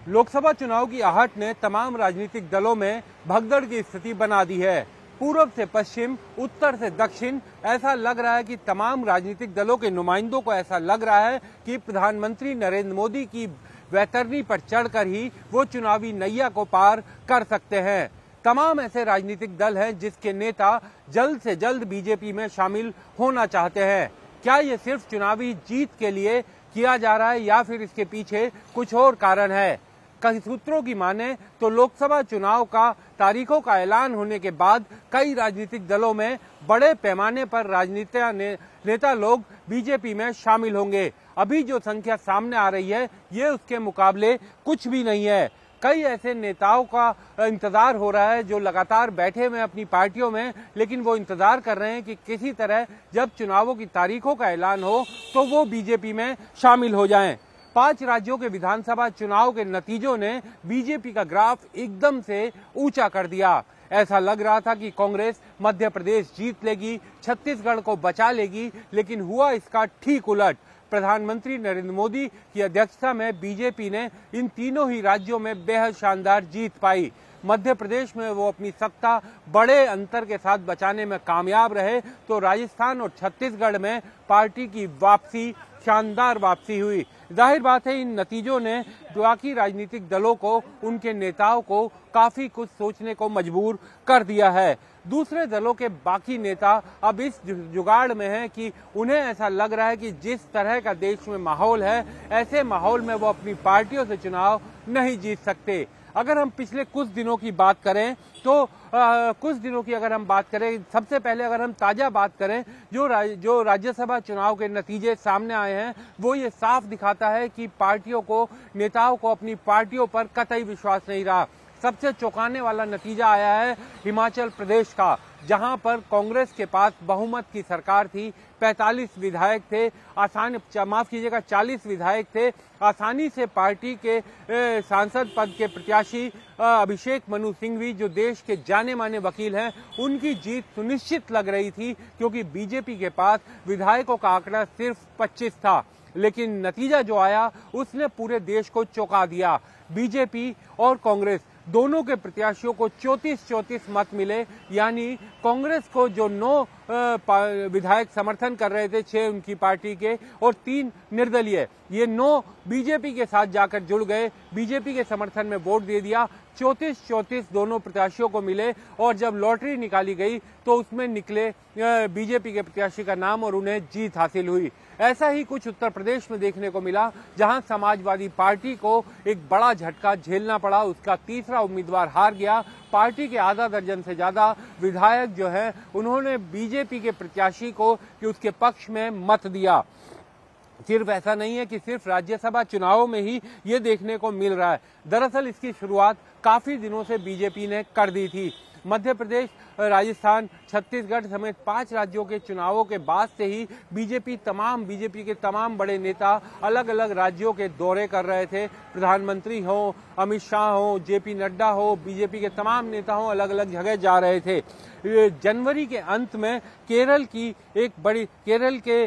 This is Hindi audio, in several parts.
लोकसभा चुनाव की आहट ने तमाम राजनीतिक दलों में भगदड़ की स्थिति बना दी है। पूर्व से पश्चिम, उत्तर से दक्षिण, ऐसा लग रहा है कि तमाम राजनीतिक दलों के नुमाइंदों को ऐसा लग रहा है कि प्रधानमंत्री नरेंद्र मोदी की वैतरणी पर चढ़कर ही वो चुनावी नैया को पार कर सकते हैं। तमाम ऐसे राजनीतिक दल हैं जिसके नेता जल्द से जल्द बीजेपी में शामिल होना चाहते हैं। क्या ये सिर्फ चुनावी जीत के लिए किया जा रहा है या फिर इसके पीछे कुछ और कारण है? कई सूत्रों की माने तो लोकसभा चुनाव का तारीखों का ऐलान होने के बाद कई राजनीतिक दलों में बड़े पैमाने पर नेता लोग बीजेपी में शामिल होंगे। अभी जो संख्या सामने आ रही है ये उसके मुकाबले कुछ भी नहीं है। कई ऐसे नेताओं का इंतजार हो रहा है जो लगातार बैठे हुए अपनी पार्टियों में, लेकिन वो इंतजार कर रहे हैं कि किसी तरह जब चुनावों की तारीखों का ऐलान हो तो वो बीजेपी में शामिल हो जाएं। 5 राज्यों के विधानसभा चुनाव के नतीजों ने बीजेपी का ग्राफ एकदम से ऊंचा कर दिया। ऐसा लग रहा था कि कांग्रेस मध्य प्रदेश जीत लेगी, छत्तीसगढ़ को बचा लेगी, लेकिन हुआ इसका ठीक उलट। प्रधानमंत्री नरेंद्र मोदी की अध्यक्षता में बीजेपी ने इन तीनों ही राज्यों में बेहद शानदार जीत पाई। मध्य प्रदेश में वो अपनी सत्ता बड़े अंतर के साथ बचाने में कामयाब रहे, तो राजस्थान और छत्तीसगढ़ में पार्टी की वापसी, शानदार वापसी हुई। जाहिर बात है इन नतीजों ने बाकी राजनीतिक दलों को, उनके नेताओं को काफी कुछ सोचने को मजबूर कर दिया है। दूसरे दलों के बाकी नेता अब इस जुगाड़ में हैं कि उन्हें ऐसा लग रहा है कि जिस तरह का देश में माहौल है, ऐसे माहौल में वो अपनी पार्टियों से चुनाव नहीं जीत सकते। अगर हम पिछले कुछ दिनों की बात करें तो सबसे पहले अगर हम ताजा बात करें, जो राज्यसभा चुनाव के नतीजे सामने आए हैं वो ये साफ दिखाता है कि पार्टियों को, नेताओं को अपनी पार्टियों पर कतई विश्वास नहीं रहा। सबसे चौंकाने वाला नतीजा आया है हिमाचल प्रदेश का, जहां पर कांग्रेस के पास बहुमत की सरकार थी। 45 विधायक थे, 40 विधायक थे। आसानी से पार्टी के सांसद पद के प्रत्याशी अभिषेक मनु सिंघवी, जो देश के जाने माने वकील हैं, उनकी जीत सुनिश्चित लग रही थी, क्योंकि बीजेपी के पास विधायकों का आंकड़ा सिर्फ 25 था। लेकिन नतीजा जो आया उसने पूरे देश को चौंका दिया। बीजेपी और कांग्रेस दोनों के प्रत्याशियों को 34 मत मिले, यानी कांग्रेस को जो 9 विधायक समर्थन कर रहे थे, 6 उनकी पार्टी के और 3 निर्दलीय, ये 9 बीजेपी के साथ जाकर जुड़ गए, बीजेपी के समर्थन में वोट दे दिया। 34 दोनों प्रत्याशियों को मिले और जब लॉटरी निकाली गई तो उसमें निकले बीजेपी के प्रत्याशी का नाम और उन्हें जीत हासिल हुई। ऐसा ही कुछ उत्तर प्रदेश में देखने को मिला, जहां समाजवादी पार्टी को एक बड़ा झटका झेलना पड़ा। उसका तीसरा उम्मीदवार हार गया। पार्टी के आधा दर्जन से ज्यादा विधायक जो है उन्होंने बीजेपी के प्रत्याशी को कि उसके पक्ष में मत दिया। सिर्फ ऐसा नहीं है कि सिर्फ राज्यसभा चुनावों में ही ये देखने को मिल रहा है। दरअसल इसकी शुरुआत काफी दिनों से बीजेपी ने कर दी थी। मध्य प्रदेश, राजस्थान, छत्तीसगढ़ समेत 5 राज्यों के चुनावों के बाद से ही बीजेपी के तमाम बड़े नेता अलग अलग राज्यों के दौरे कर रहे थे। प्रधानमंत्री हो, अमित शाह हो, जेपी नड्डा हो, बीजेपी के तमाम नेता हो, अलग अलग जगह जा रहे थे। जनवरी के अंत में केरल के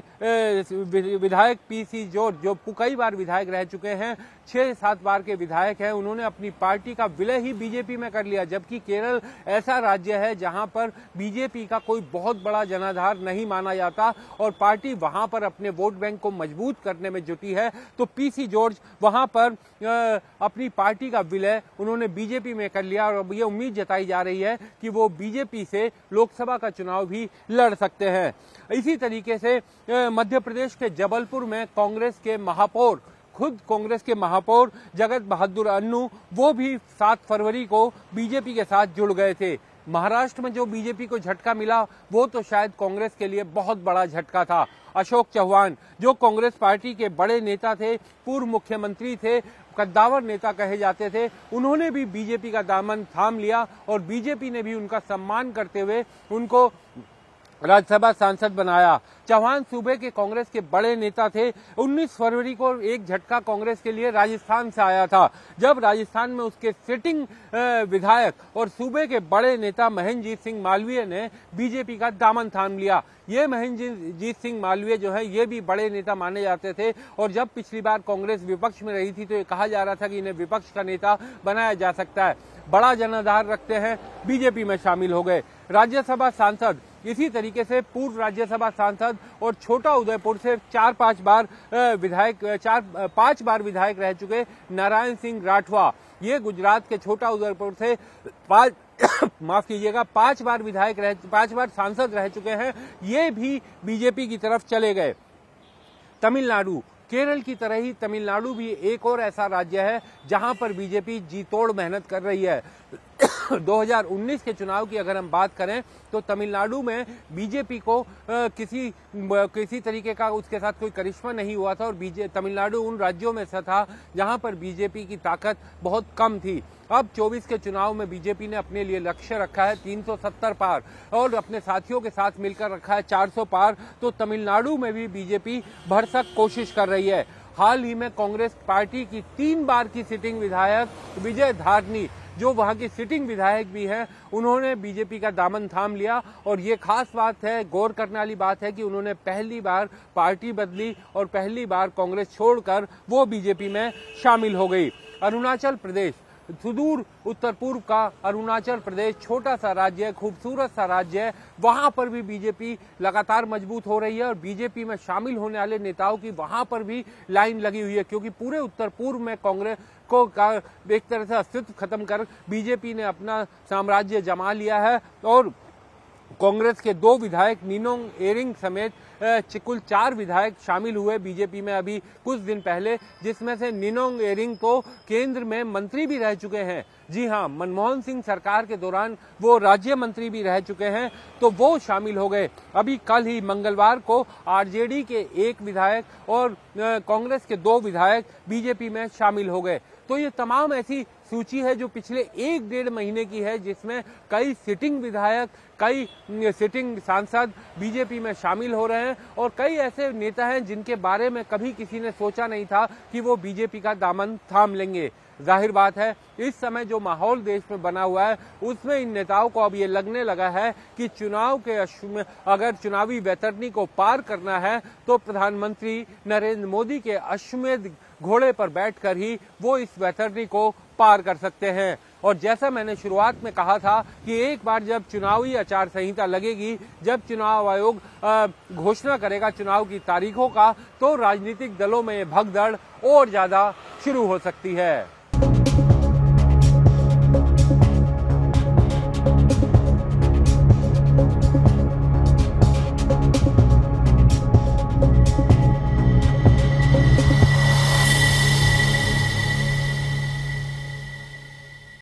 विधायक पीसी जॉर्ज, जो कई बार विधायक रह चुके हैं, 6-7 बार के विधायक हैं, उन्होंने अपनी पार्टी का विलय ही बीजेपी में कर लिया। जबकि केरल ऐसा राज्य है जहां पर बीजेपी का कोई बहुत बड़ा जनाधार नहीं माना जाता और पार्टी वहां पर अपने वोट बैंक को मजबूत करने में जुटी है। तो पीसी जॉर्ज वहां पर अपनी पार्टी का विलय उन्होंने बीजेपी में कर लिया और अब ये उम्मीद जताई जा रही है कि वो बीजेपी से लोकसभा का चुनाव भी लड़ सकते हैं। इसी तरीके से मध्य प्रदेश के जबलपुर में कांग्रेस के महापौर जगत बहादुर अन्नू, वो भी 7 फरवरी को बीजेपी के साथ जुड़ गए थे। महाराष्ट्र में जो बीजेपी को झटका मिला वो तो शायद कांग्रेस के लिए बहुत बड़ा झटका था। अशोक चव्हाण, जो कांग्रेस पार्टी के बड़े नेता थे, पूर्व मुख्यमंत्री थे, कद्दावर नेता कहे जाते थे, उन्होंने भी बीजेपी का दामन थाम लिया और बीजेपी ने भी उनका सम्मान करते हुए उनको राज्यसभा सांसद बनाया। चौहान सूबे के कांग्रेस के बड़े नेता थे। 19 फरवरी को एक झटका कांग्रेस के लिए राजस्थान से आया था, जब राजस्थान में उसके सिटिंग विधायक और सूबे के बड़े नेता महेंद्रजीत सिंह मालवीय ने बीजेपी का दामन थाम लिया। ये महेंद्रजीत सिंह मालवीय जो है ये भी बड़े नेता माने जाते थे, और जब पिछली बार कांग्रेस विपक्ष में रही थी तो ये कहा जा रहा था कि इन्हें विपक्ष का नेता बनाया जा सकता है। बड़ा जनाधार रखते हैं, बीजेपी में शामिल हो गए। राज्यसभा सांसद इसी तरीके से पूर्व राज्यसभा सांसद और छोटा उदयपुर से 4-5 बार विधायक रह चुके नारायण सिंह राठवा, ये गुजरात के छोटा उदयपुर से 5 बार सांसद रह चुके हैं। ये भी बीजेपी की तरफ चले गए। तमिलनाडु, केरल की तरह ही तमिलनाडु भी एक और ऐसा राज्य है जहां पर बीजेपी जी तोड़ मेहनत कर रही है। 2019 के चुनाव की अगर हम बात करें तो तमिलनाडु में बीजेपी को किसी तरीके का उसके साथ कोई करिश्मा नहीं हुआ था, और तमिलनाडु उन राज्यों में से था जहां पर बीजेपी की ताकत बहुत कम थी। अब 24 के चुनाव में बीजेपी ने अपने लिए लक्ष्य रखा है 370 पार, और अपने साथियों के साथ मिलकर रखा है 400 पार। तो तमिलनाडु में भी बीजेपी भरसक कोशिश कर रही है। हाल ही में कांग्रेस पार्टी की 3 बार की सिटिंग विधायक विजय धारनी, जो वहां की सिटिंग विधायक भी हैं, उन्होंने बीजेपी का दामन थाम लिया। और ये खास बात है, गौर करने वाली बात है कि उन्होंने पहली बार पार्टी बदली और पहली बार कांग्रेस छोड़कर वो बीजेपी में शामिल हो गई। अरुणाचल प्रदेश, सुदूर उत्तर पूर्व का अरुणाचल प्रदेश छोटा सा राज्य है, खूबसूरत सा राज्य है। वहां पर भी बीजेपी लगातार मजबूत हो रही है, और बीजेपी में शामिल होने वाले नेताओं की वहां पर भी लाइन लगी हुई है, क्योंकि पूरे उत्तर पूर्व में कांग्रेस को एक तरह से अस्तित्व खत्म कर बीजेपी ने अपना साम्राज्य जमा लिया है। और कांग्रेस के 2 विधायक निनोंग एरिंग समेत कुल 4 विधायक शामिल हुए बीजेपी में अभी कुछ दिन पहले, जिसमें से निनोंग एरिंग तो केंद्र में मंत्री भी रह चुके हैं। जी हां, मनमोहन सिंह सरकार के दौरान वो राज्य मंत्री भी रह चुके हैं, तो वो शामिल हो गए। अभी कल ही मंगलवार को आरजेडी के 1 विधायक और कांग्रेस के 2 विधायक बीजेपी में शामिल हो गए। तो ये तमाम ऐसी सूची है जो पिछले 1-1.5 महीने की है, जिसमें कई सिटिंग विधायक, कई सिटिंग सांसद बीजेपी में शामिल हो रहे हैं, और कई ऐसे नेता हैं जिनके बारे में कभी किसी ने सोचा नहीं था कि वो बीजेपी का दामन थाम लेंगे। जाहिर बात है, इस समय जो माहौल देश में बना हुआ है उसमें इन नेताओं को अब ये लगने लगा है कि चुनाव के अगर चुनावी वैतरणी को पार करना है तो प्रधानमंत्री नरेंद्र मोदी के अश्वमेध घोड़े पर बैठकर ही वो इस वैतरणी को पार कर सकते हैं। और जैसा मैंने शुरुआत में कहा था कि एक बार जब चुनावी आचार संहिता लगेगी, जब चुनाव आयोग घोषणा करेगा चुनाव की तारीखों का, तो राजनीतिक दलों में भगदड़ और ज्यादा शुरू हो सकती है।